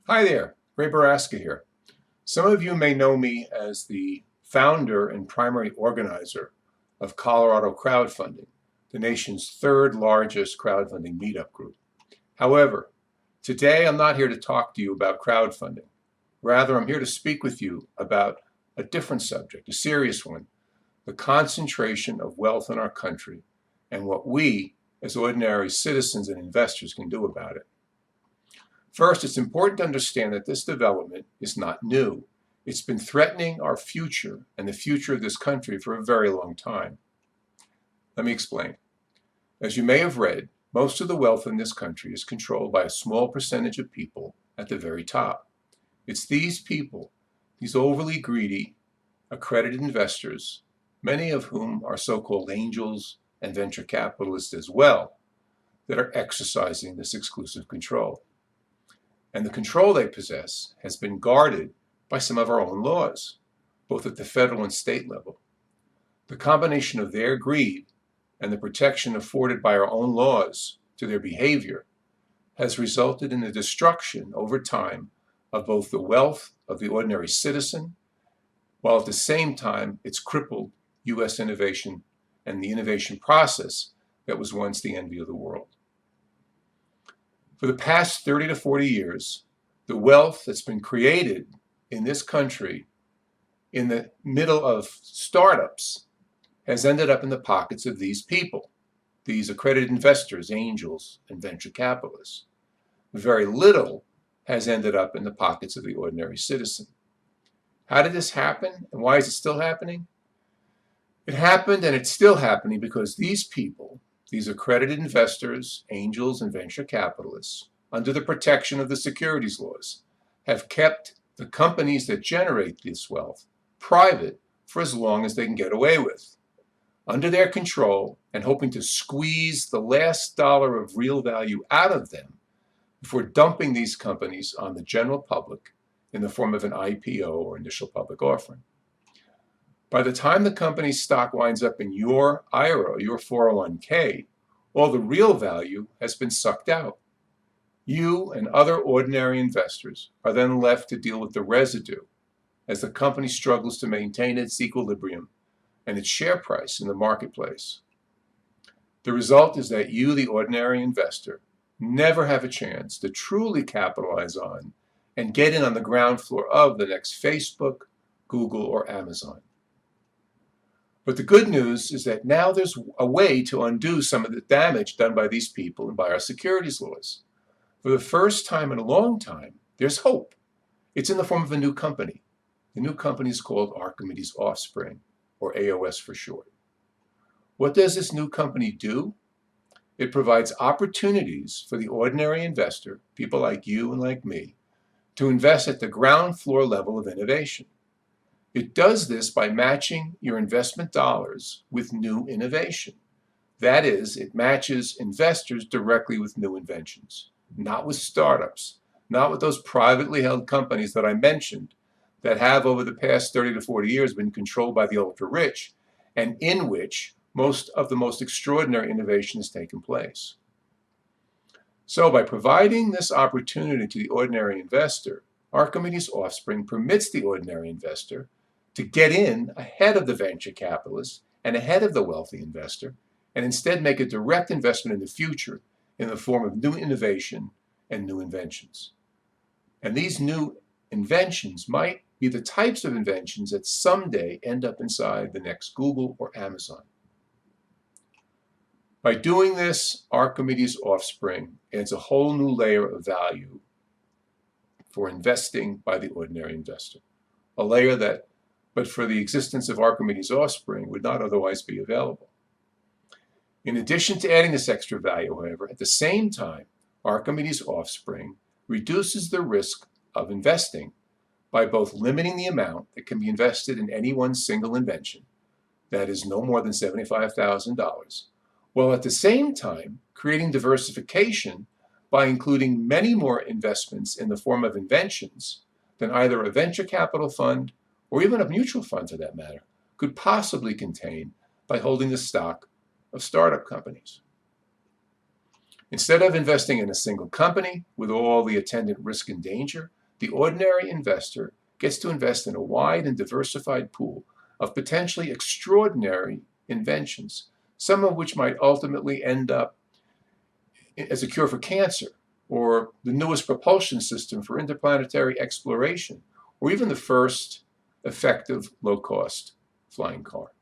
Hi there, Ray Baraska here. Some of you may know me as the founder and primary organizer of Colorado Crowdfunding, the nation's third largest crowdfunding meetup group. However, today I'm not here to talk to you about crowdfunding. Rather, I'm here to speak with you about a different subject, a serious one, the concentration of wealth in our country and what we, as ordinary citizens and investors, can do about it. First, it's important to understand that this development is not new. It's been threatening our future and the future of this country for a very long time. Let me explain. As you may have read, most of the wealth in this country is controlled by a small percentage of people at the very top. It's these people, these overly greedy, accredited investors, many of whom are so-called angels and venture capitalists as well, that are exercising this exclusive control. And the control they possess has been guarded by some of our own laws, both at the federal and state level. The combination of their greed and the protection afforded by our own laws to their behavior has resulted in the destruction over time of both the wealth of the ordinary citizen, while at the same time it's crippled U.S. innovation and the innovation process that was once the envy of the world. For the past 30 to 40 years, the wealth that's been created in this country in the middle of startups has ended up in the pockets of these people, these accredited investors, angels, and venture capitalists. Very little has ended up in the pockets of the ordinary citizen. How did this happen, and why is it still happening? It happened and it's still happening because these people, these accredited investors, angels, and venture capitalists, under the protection of the securities laws, have kept the companies that generate this wealth private for as long as they can get away with, under their control and hoping to squeeze the last dollar of real value out of them before dumping these companies on the general public in the form of an IPO or initial public offering. By the time the company's stock winds up in your IRA, your 401k, all the real value has been sucked out. You and other ordinary investors are then left to deal with the residue as the company struggles to maintain its equilibrium and its share price in the marketplace. The result is that you, the ordinary investor, never have a chance to truly capitalize on and get in on the ground floor of the next Facebook, Google, or Amazon. But the good news is that now there's a way to undo some of the damage done by these people and by our securities laws. For the first time in a long time, there's hope. It's in the form of a new company. The new company is called Archimedes Offspring, or AOS for short. What does this new company do? It provides opportunities for the ordinary investor, people like you and like me, to invest at the ground floor level of innovation. It does this by matching your investment dollars with new innovation. That is, it matches investors directly with new inventions, not with startups, not with those privately held companies that I mentioned that have over the past 30 to 40 years been controlled by the ultra-rich and in which most of the most extraordinary innovation has taken place. So by providing this opportunity to the ordinary investor, Archimedes Offspring permits the ordinary investor to get in ahead of the venture capitalist and ahead of the wealthy investor, and instead make a direct investment in the future in the form of new innovation and new inventions. And these new inventions might be the types of inventions that someday end up inside the next Google or Amazon. By doing this, Archimedes Offspring adds a whole new layer of value for investing by the ordinary investor, a layer that, but for the existence of Archimedes Offspring, would not otherwise be available. In addition to adding this extra value, however, at the same time, Archimedes Offspring reduces the risk of investing by both limiting the amount that can be invested in any one single invention, that is no more than $75,000, while at the same time creating diversification by including many more investments in the form of inventions than either a venture capital fund or even a mutual fund for that matter could possibly contain by holding the stock of startup companies. Instead of investing in a single company with all the attendant risk and danger, the ordinary investor gets to invest in a wide and diversified pool of potentially extraordinary inventions, some of which might ultimately end up as a cure for cancer, or the newest propulsion system for interplanetary exploration, or even the first effective low-cost flying car.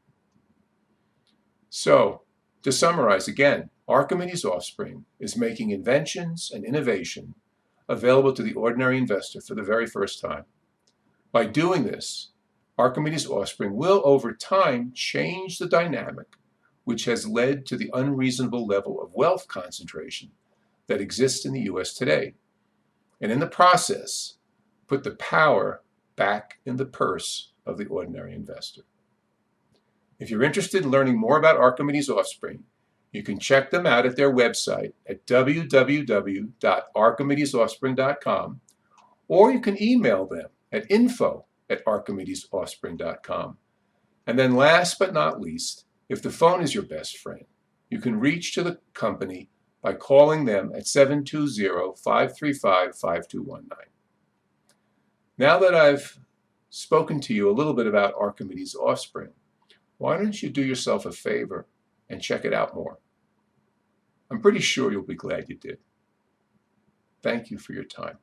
So, to summarize again, Archimedes Offspring is making inventions and innovation available to the ordinary investor for the very first time. By doing this, Archimedes Offspring will over time change the dynamic which has led to the unreasonable level of wealth concentration that exists in the US today, and in the process, put the power back in the purse of the ordinary investor. If you're interested in learning more about Archimedes Offspring, you can check them out at their website at www.archimedesoffspring.com, or you can email them at info@archimedesoffspring.com. And then last but not least, if the phone is your best friend, you can reach to the company by calling them at 720-535-5219. Now that I've spoken to you a little bit about Archimedes Offspring, why don't you do yourself a favor and check it out more? I'm pretty sure you'll be glad you did. Thank you for your time.